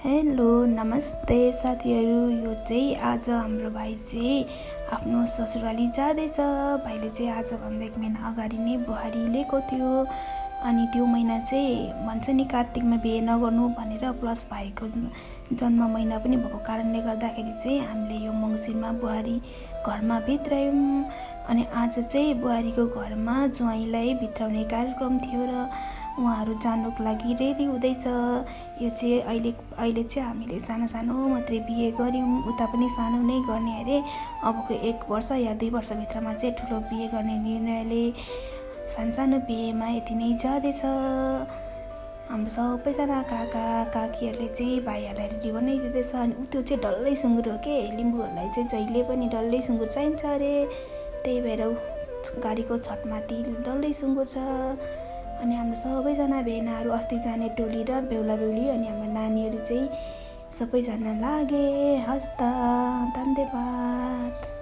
Hello नमस्ते साथीहरू। यो चाहिँ आज हाम्रो भाइ चाहिँ आफ्नो ससुराली जाँदैछ। भाइले चाहिँ आजभन्दा 1 महिना अगाडि नै बुहारी लिएको थियो। अनि त्यो महिना चाहिँ भन्छ नि कार्तिकमा बिहे नगर्नु भनेर, प्लस भाइको जन्म महिना पनि भएको कारणले गर्दाखेरि चाहिँ हामीले यो मङ्सिरमा बुहारी घरमा भित्रायौँ। अनि आज चाहिँ बुहारीको घरमा ज्वाइँलाई भित्राउने कार्यक्रम थियो र उहाँहरू जानुको लागि रेडी हुँदैछ। यो चाहिँ अहिले चाहिँ हामीले सानो सानो मात्रै बिहे गऱ्यौँ, उता पनि सानो नै गर्ने अरे। अबको 1 वर्ष या 2 वर्षभित्रमा चाहिँ ठुलो बिहे गर्ने निर्णयले सानो बिहेमा यति नै जाँदैछ। हाम्रो सबैजना काका काकीहरूले चाहिँ भाइहरूलाई रेडी बनाइदिँदैछ। अनि त्यो चाहिँ डल्लै सुँगुर हो के, लिम्बूहरूलाई चाहिँ जहिले पनि डल्लै सुँगुर चाहिन्छ अरे। त्यही भएर गाडीको छतमाथि डल्लै सुँगुर छ। अनि हाम्रो सबैजना भेनाहरू अस्ति जाने टोली र बेहुला बेहुली अनि हाम्रो नानीहरू चाहिँ सबैजना लागे। हस् त, धन्यवाद।